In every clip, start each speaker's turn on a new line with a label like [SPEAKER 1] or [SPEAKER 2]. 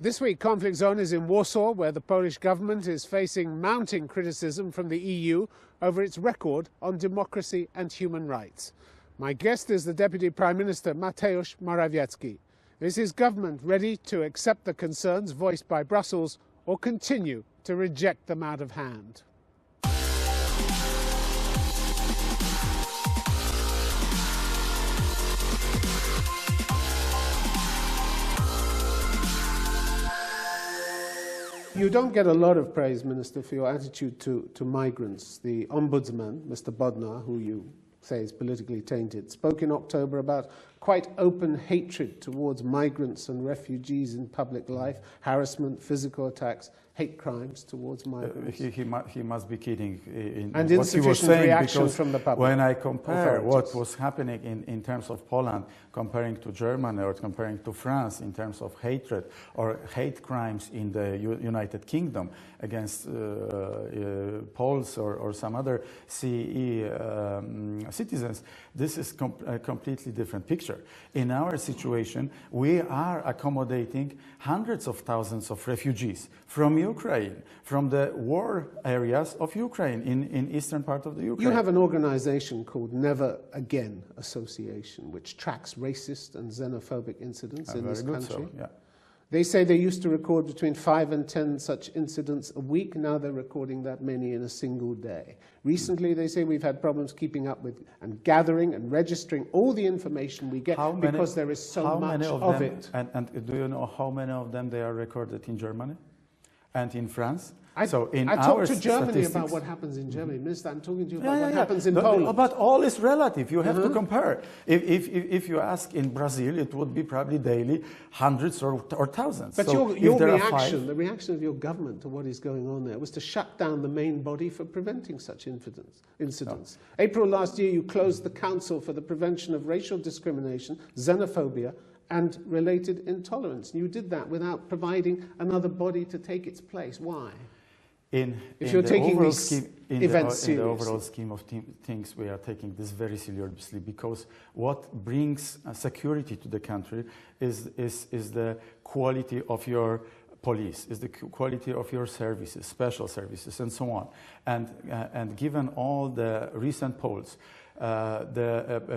[SPEAKER 1] This week, conflict zone is in Warsaw, where the Polish government is facing mounting criticism from the EU over its record on democracy and human rights. My guest is the Deputy Prime Minister Mateusz Morawiecki. Is his government ready to accept the concerns voiced by Brussels or continue to reject them out of hand? You don't get a lot of praise, Minister, for your attitude to migrants. The Ombudsman, Mr. Bodnar, who you say is politically tainted, spoke in October about quite open hatred towards migrants and refugees in public life, harassment, physical attacks, hate crimes towards migrants.
[SPEAKER 2] He must be kidding
[SPEAKER 1] and
[SPEAKER 2] in what he was saying,
[SPEAKER 1] reaction from the public.
[SPEAKER 2] When I compare what was happening in terms of Poland, comparing to Germany or comparing to France in terms of hatred or hate crimes in the United Kingdom against Poles or some other CE citizens, this is a completely different picture. In our situation, we are accommodating hundreds of thousands of refugees from Ukraine, from the war areas of Ukraine, in eastern part of the Ukraine.
[SPEAKER 1] You have an organization called Never Again Association, which tracks racist and xenophobic incidents in this country.
[SPEAKER 2] Yeah.
[SPEAKER 1] They say they used to record between 5 and 10 such incidents a week. Now they're recording that many in a single day. Recently, they say we've had problems keeping up with and gathering and registering all the information we get because there is so much of it.
[SPEAKER 2] And do you know how many of them they are recorded in Germany and in France?
[SPEAKER 1] I talked to Germany about what happens in Germany. Minister, I'm talking to you about what happens in Poland.
[SPEAKER 2] But all is relative. You have to compare. If you ask in Brazil, it would be probably daily hundreds or thousands.
[SPEAKER 1] But
[SPEAKER 2] so
[SPEAKER 1] your reaction, the reaction of your government to what is going on there, was to shut down the main body for preventing such incidents. No. April last year, you closed the Council for the Prevention of Racial Discrimination, Xenophobia, and related intolerance. You did that without providing another body to take its place. Why? If you're taking these events seriously.
[SPEAKER 2] In the overall scheme of things, we are taking this very seriously, because what brings security to the country is the quality of your police, is the quality of your services, special services, and so on. And given all the recent polls, the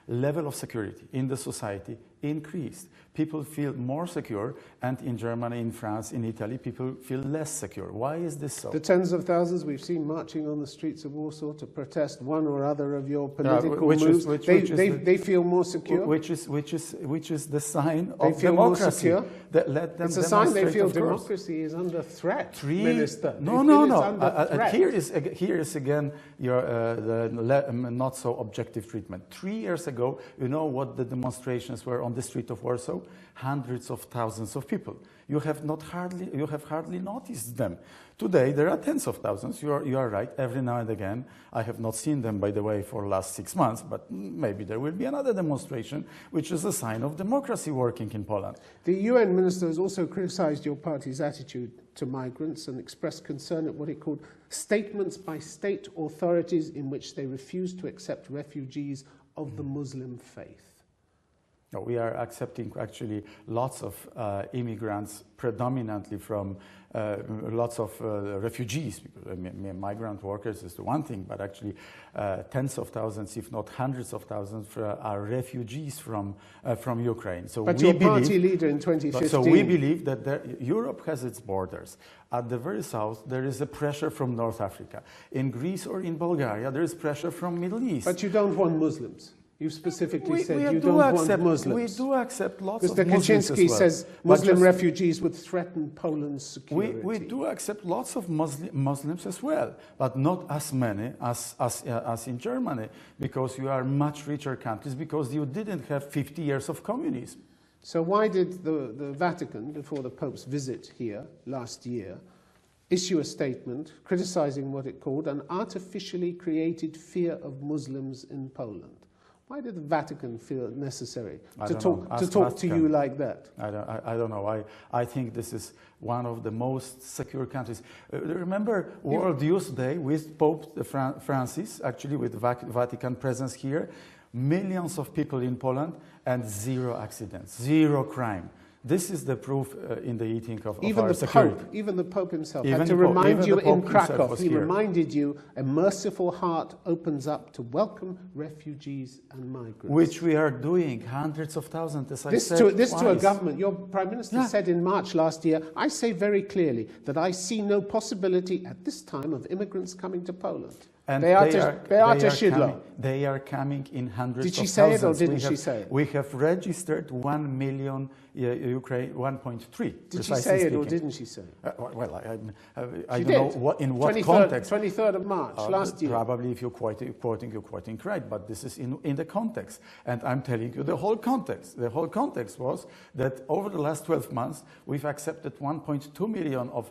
[SPEAKER 2] level of security in the society increased. People feel more secure, and in Germany, in France, in Italy, people feel less secure. Why is this so?
[SPEAKER 1] The tens of thousands we've seen marching on the streets of Warsaw to protest one or other of your political moves, they feel more secure?
[SPEAKER 2] Which is the sign
[SPEAKER 1] they
[SPEAKER 2] of
[SPEAKER 1] feel
[SPEAKER 2] democracy.
[SPEAKER 1] More secure?
[SPEAKER 2] Let them
[SPEAKER 1] it's a sign they feel democracy is under threat, Minister.
[SPEAKER 2] No. Here is again your not so objective treatment. 3 years ago, you know what the demonstrations were on the street of Warsaw? Hundreds of thousands of people. You have hardly noticed them. Today there are tens of thousands. You are right. Every now and again, I have not seen them, by the way, for the last 6 months. But maybe there will be another demonstration, which is a sign of democracy working in Poland.
[SPEAKER 1] The UN minister has also criticised your party's attitude to migrants and expressed concern at what it called statements by state authorities in which they refuse to accept refugees of the Muslim faith.
[SPEAKER 2] No, we are accepting actually lots of immigrants, predominantly from lots of refugees. Because, migrant workers is the one thing, but actually tens of thousands, if not hundreds of thousands, are refugees from Ukraine. So
[SPEAKER 1] but your party leader in 2015...
[SPEAKER 2] So we believe that Europe has its borders. At the very south, there is a pressure from North Africa. In Greece or in Bulgaria, there is pressure from Middle East.
[SPEAKER 1] But you don't want Muslims. You specifically said you don't want Muslims.
[SPEAKER 2] We do accept lots of
[SPEAKER 1] Mr.
[SPEAKER 2] Muslims
[SPEAKER 1] Kaczynski
[SPEAKER 2] as well.
[SPEAKER 1] says Muslim refugees would threaten Poland's security.
[SPEAKER 2] We do accept lots of Muslims as well, but not as many as in Germany, because you are much richer countries, because you didn't have 50 years of communism.
[SPEAKER 1] So why did the Vatican, before the Pope's visit here last year, issue a statement criticizing what it called an artificially created fear of Muslims in Poland? Why did the Vatican feel it necessary to talk to you like that?
[SPEAKER 2] I don't know. I think this is one of the most secure countries. Remember World Youth Day with Pope Francis, actually with Vatican presence here. Millions of people in Poland and 0 accidents, 0 crime. This is the proof in the eating of
[SPEAKER 1] even
[SPEAKER 2] our
[SPEAKER 1] the
[SPEAKER 2] security.
[SPEAKER 1] Pope, even the Pope himself
[SPEAKER 2] Even
[SPEAKER 1] had to
[SPEAKER 2] the Pope-
[SPEAKER 1] remind
[SPEAKER 2] even
[SPEAKER 1] you
[SPEAKER 2] the Pope
[SPEAKER 1] in
[SPEAKER 2] himself
[SPEAKER 1] Krakow,
[SPEAKER 2] was
[SPEAKER 1] he
[SPEAKER 2] here.
[SPEAKER 1] reminded you, a merciful heart opens up to welcome refugees and migrants.
[SPEAKER 2] Which we are doing, hundreds of thousands, as I
[SPEAKER 1] This
[SPEAKER 2] said
[SPEAKER 1] to a
[SPEAKER 2] twice.
[SPEAKER 1] government. Your Prime Minister
[SPEAKER 2] Yeah.
[SPEAKER 1] said in March last year, I say very clearly that I see no possibility at this time of immigrants coming to Poland.
[SPEAKER 2] And
[SPEAKER 1] Beata Szydło.
[SPEAKER 2] they are coming in hundreds
[SPEAKER 1] Did she
[SPEAKER 2] of
[SPEAKER 1] say it or
[SPEAKER 2] thousands.
[SPEAKER 1] didn't she say it?
[SPEAKER 2] We have registered 1 million Ukraine, 1.3.
[SPEAKER 1] Did she say it or didn't she say it?
[SPEAKER 2] Well, I
[SPEAKER 1] She
[SPEAKER 2] don't know
[SPEAKER 1] did.
[SPEAKER 2] in what
[SPEAKER 1] 23rd
[SPEAKER 2] context.
[SPEAKER 1] 23rd of March last year.
[SPEAKER 2] Probably if you're quoting right, but this is in the context. And I'm telling you the whole context. The whole context was that over the last 12 months, we've accepted 1.2 million of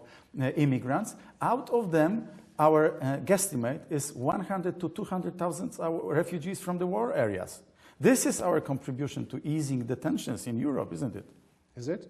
[SPEAKER 2] immigrants. Out of them, our guesstimate is 100 to 200,000 refugees from the war areas. This is our contribution to easing the tensions in Europe, isn't it?
[SPEAKER 1] Is it?